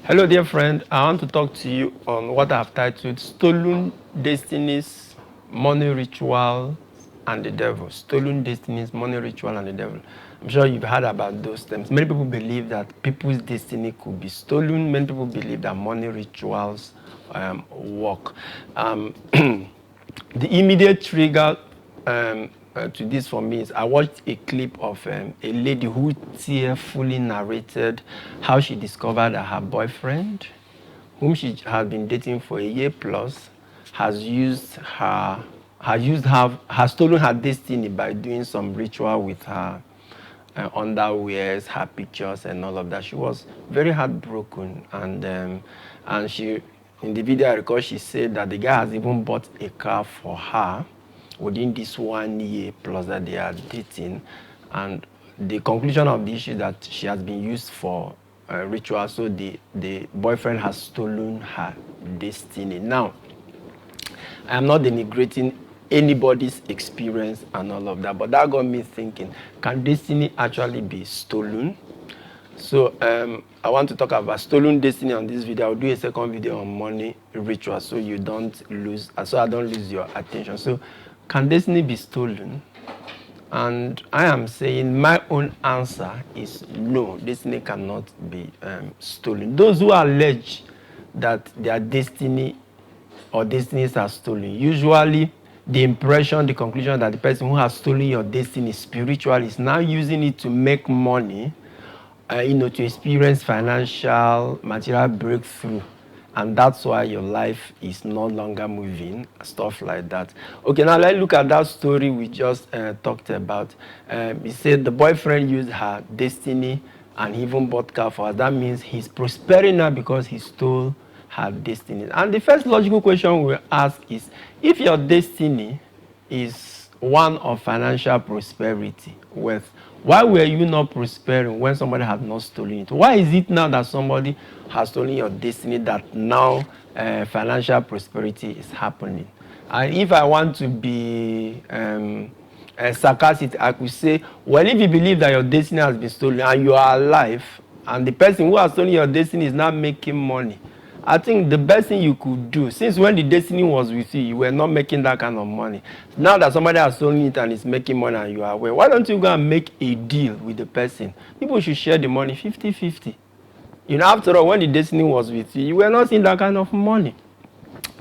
Hello, dear friend. I want to talk to you on what I've titled Stolen Destinies, Money Ritual, and the Devil. Stolen Destinies, Money Ritual, and the Devil. I'm sure you've heard about those terms. Many people believe that people's destiny could be stolen. Many people believe that money rituals work. The immediate trigger to this for me is I watched a clip of a lady who tearfully narrated how she discovered that her boyfriend, whom she had been dating for a year plus, has stolen her destiny by doing some ritual with her underwears, her pictures, and all of that. She was very heartbroken, and she, in the video I recall, she said that the guy has even bought a car for her within this 1 year plus that they are dating, and the conclusion of the issue is that she has been used for ritual, so the boyfriend has stolen her destiny. Now, I am not denigrating anybody's experience and all of that, but that got me thinking, can destiny actually be stolen? So I want to talk about stolen destiny on this video. I'll do a second video on money ritual so you don't lose, so I don't lose your attention. So can destiny be stolen? And I am saying my own answer is no, destiny cannot be stolen. Those who allege that their destiny or destinies are stolen, usually the impression, the conclusion that the person who has stolen your destiny spiritually is now using it to make money, to experience financial, material breakthrough. And that's why your life is no longer moving, stuff like that. Okay, now let's look at that story we just talked about. He said the boyfriend used her destiny and he even bought car for her. That means he's prospering now because he stole her destiny. And the first logical question we ask is, if your destiny is one of financial prosperity, wealth, why were you not prospering when somebody had not stolen it? Why is it now that somebody has stolen your destiny that now financial prosperity is happening? And if I want to be sarcastic, I could say, well, if you believe that your destiny has been stolen and you are alive, and the person who has stolen your destiny is not making money, I think the best thing you could do, since when the destiny was with you, you were not making that kind of money. Now that somebody has stolen it and is making money and you are aware, why don't you go and make a deal with the person? People should share the money 50-50. After all, when the destiny was with you, you were not seeing that kind of money.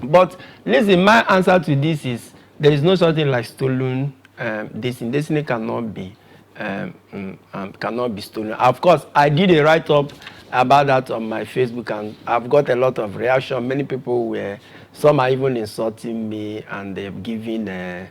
But listen, my answer to this is there is no such thing like stolen destiny. Destiny cannot be stolen. Of course, I did a write-up about that on my Facebook, and I've got a lot of reaction. Many people some are even insulting me, and they've given a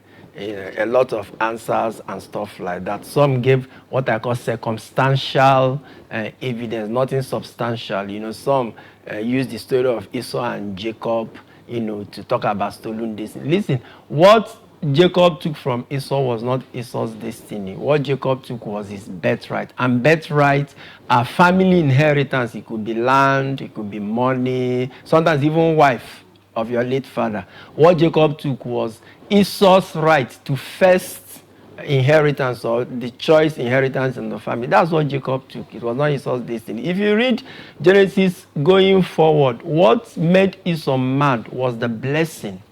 lot of answers and stuff like that. Some gave what I call circumstantial evidence, nothing substantial. Some used the story of Esau and Jacob, to talk about stolen destiny. Listen, what Jacob took from Esau was not Esau's destiny. What Jacob took was his birthright. And birthright are family inheritance. It could be land, it could be money, sometimes even wife of your late father. What Jacob took was Esau's right to first inheritance, or the choice inheritance in the family. That's what Jacob took. It was not Esau's destiny. If you read Genesis going forward, what made Esau mad was the blessing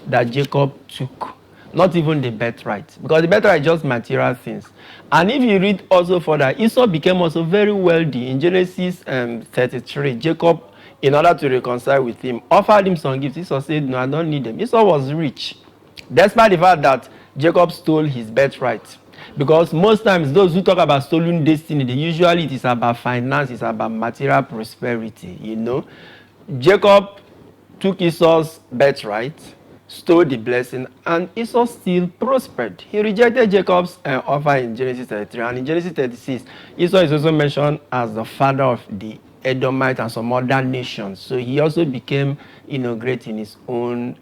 that Jacob took, not even the birthright, because the birthright is just material things. And if you read also further, Esau became also very wealthy. In Genesis 33, Jacob, in order to reconcile with him, offered him some gifts. Esau said, no, I don't need them. Esau was rich, despite the fact that Jacob stole his birthright. Because most times those who talk about stolen destiny, usually it is about finance, it's about material prosperity, Jacob took Esau's birthright, stole the blessing, and Esau still prospered. He rejected Jacob's offer in Genesis 33, and in Genesis 36, Esau is also mentioned as the father of the Edomite and some other nations. So he also became great in his own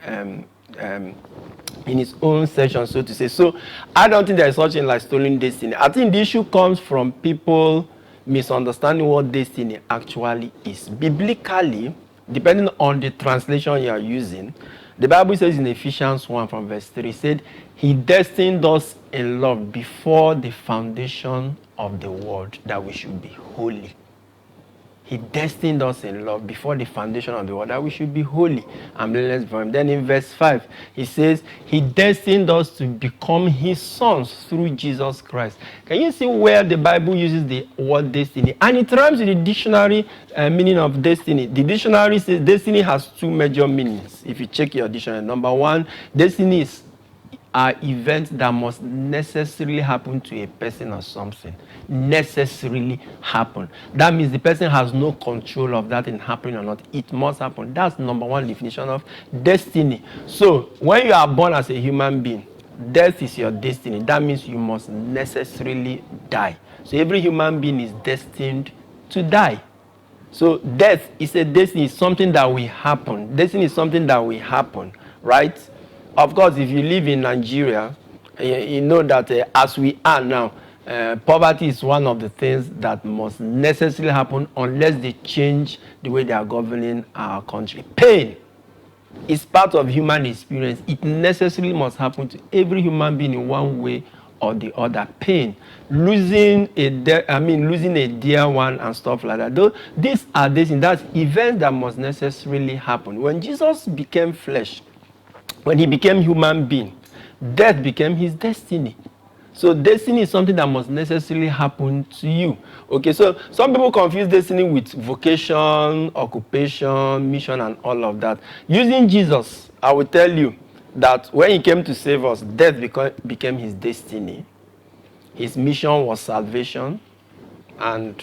section, so to say. So I don't think there is such thing like stolen destiny. I think the issue comes from people misunderstanding what destiny actually is. Biblically, depending on the translation you are using, the Bible says in Ephesians 1 from verse 3, it said, he destined us in love before the foundation of the world that we should be holy. He destined us in love before the foundation of the world that we should be holy and blameless before him. Then in verse 5, he says, he destined us to become his sons through Jesus Christ. Can you see where the Bible uses the word destiny? And it rhymes with the dictionary meaning of destiny. The dictionary says destiny has two major meanings. If you check your dictionary, number one, destiny are events that must necessarily happen to a person or something. Necessarily happen. That means the person has no control of that in happening or not. It must happen. That's number one definition of destiny. So when you are born as a human being, death is your destiny. That means you must necessarily die. So every human being is destined to die. So death is a destiny, it's something that will happen. Destiny is something that will happen, right? Of course, if you live in Nigeria, you know that as we are now, poverty is one of the things that must necessarily happen unless they change the way they are governing our country. Pain is part of human experience. It necessarily must happen to every human being in one way or the other. Pain, losing a dear one and stuff like that. Though these are that's events that must necessarily happen. When Jesus became flesh, when he became human being, death became his destiny. So destiny is something that must necessarily happen to you. Okay, so some people confuse destiny with vocation, occupation, mission, and all of that. Using Jesus, I will tell you that when he came to save us, death became his destiny. His mission was salvation, and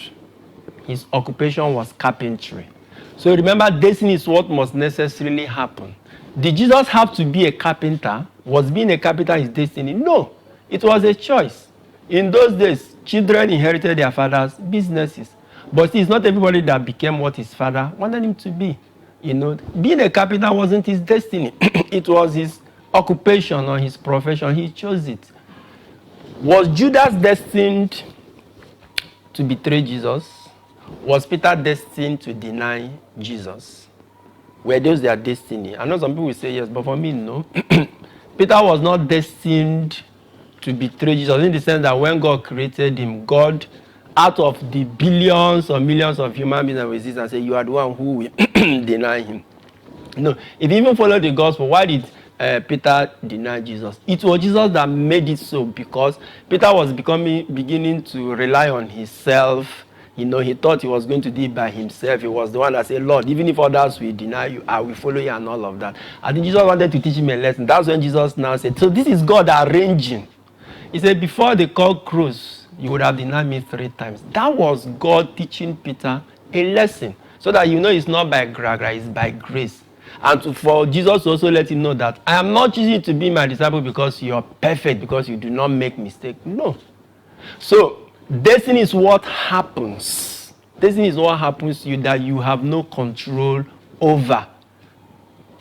his occupation was carpentry. So remember, destiny is what must necessarily happen. Did Jesus have to be a carpenter? Was being a carpenter his destiny? No. It was a choice. In those days, children inherited their father's businesses. But it's not everybody that became what his father wanted him to be. You know, being a carpenter wasn't his destiny. It was his occupation or his profession. He chose it. Was Judas destined to betray Jesus? Was Peter destined to deny Jesus? Were those their destiny? I know some people will say yes, but for me, no. Peter was not destined to betray Jesus in the sense that when God created him, God, out of the billions or millions of human beings that exist, and say, you are the one who will deny him. No, if you even follow the gospel, why did Peter deny Jesus? It was Jesus that made it so, because Peter was beginning to rely on himself. You know, he thought he was going to do it by himself. He was the one that said, Lord, even if others will deny you, I will follow you and all of that. I think Jesus wanted to teach him a lesson. That's when Jesus now said, so this is God arranging. He said, before the cock crows, you would have denied me 3 times. That was God teaching Peter a lesson. So that you know it's not by grace, it's by grace. And for Jesus to also let him know that I am not choosing you to be my disciple because you are perfect, because you do not make mistakes. No. So, destiny is what happens. Destiny is what happens to you that you have no control over.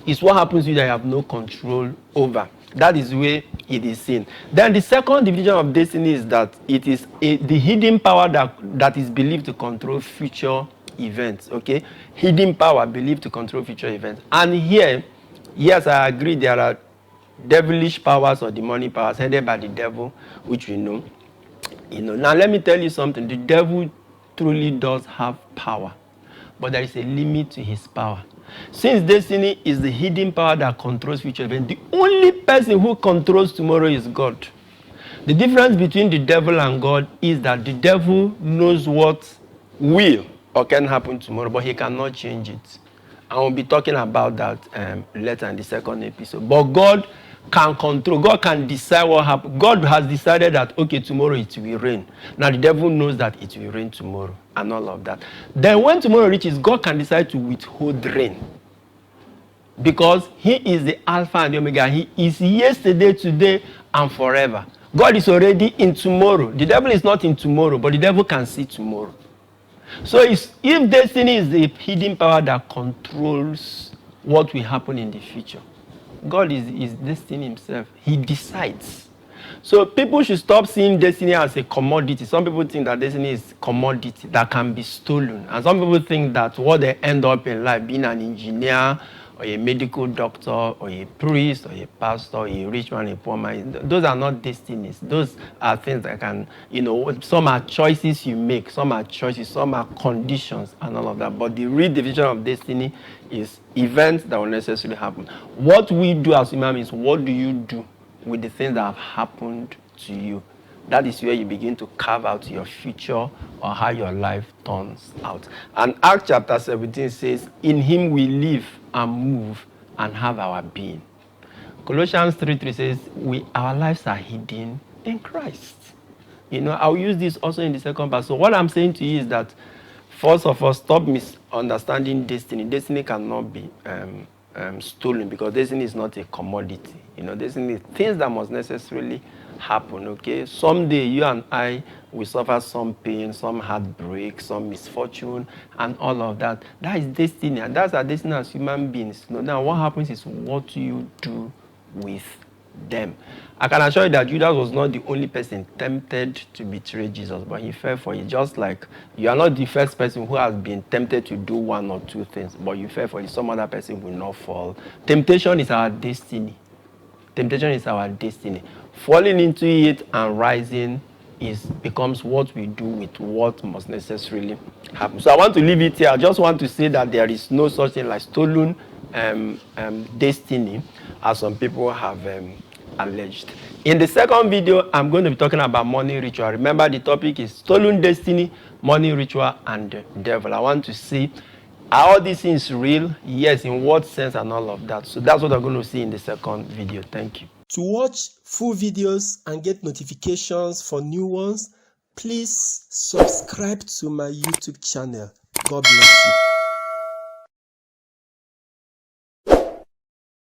It's what happens to you that you have no control over. That is where it is seen. Then the second division of destiny is that it is the hidden power that is believed to control future events. Okay? Hidden power believed to control future events. And here, yes, I agree, there are devilish powers or demonic powers headed by the devil, which we know. You know, now let me tell you something. The devil truly does have power, but there is a limit to his power. Since destiny is the hidden power that controls future events, the only person who controls tomorrow is God. The difference between the devil and God is that the devil knows what will or can happen tomorrow, but he cannot change it. And we'll be talking about that later in the second episode. But God can control. God can decide what happens. God has decided that, okay, tomorrow it will rain. Now the devil knows that it will rain tomorrow and all of that. Then when tomorrow reaches, God can decide to withhold rain. Because he is the Alpha and the Omega. He is yesterday, today, and forever. God is already in tomorrow. The devil is not in tomorrow, but the devil can see tomorrow. So if destiny is the hidden power that controls what will happen in the future, God is destiny himself. He decides. So people should stop seeing destiny as a commodity. Some people think that destiny is commodity that can be stolen. And some people think that what they end up in life, being an engineer, or a medical doctor, or a priest, or a pastor, a rich man, a poor man. Those are not destinies. Those are things that can, some are choices you make, some are choices, some are conditions, and all of that. But the real definition of destiny is events that will necessarily happen. What we do as human beings, what do you do with the things that have happened to you? That is where you begin to carve out your future or how your life turns out. And Acts chapter 17 says, in him we live and move and have our being. Colossians 3:3 says, our lives are hidden in Christ. I'll use this also in the second part. So what I'm saying to you is that, first of all, stop misunderstanding destiny. Destiny cannot be stolen, because destiny is not a commodity. Destiny is things that must necessarily happen, okay? Someday you and I will suffer some pain, some heartbreak, some misfortune, and all of that. That is destiny, and that's our destiny as human beings. Now what happens is what you do with them. I can assure you that Judas was not the only person tempted to betray Jesus, but he fell for it. Just like you are not the first person who has been tempted to do one or two things, but you fell for it. Some other person will not fall. Temptation is our destiny. Temptation is our destiny. Falling into it and rising becomes what we do with what must necessarily happen. So I want to leave it here. I just want to say that there is no such thing like stolen destiny, as some people have alleged. In the second video, I'm going to be talking about money ritual. Remember, the topic is stolen destiny, money ritual, and the devil. I want to see, are all these things real? Yes, in what sense, and all of that. So that's what I'm going to see in the second video. Thank you. To watch full videos and get notifications for new ones, please subscribe to my YouTube channel. God bless you.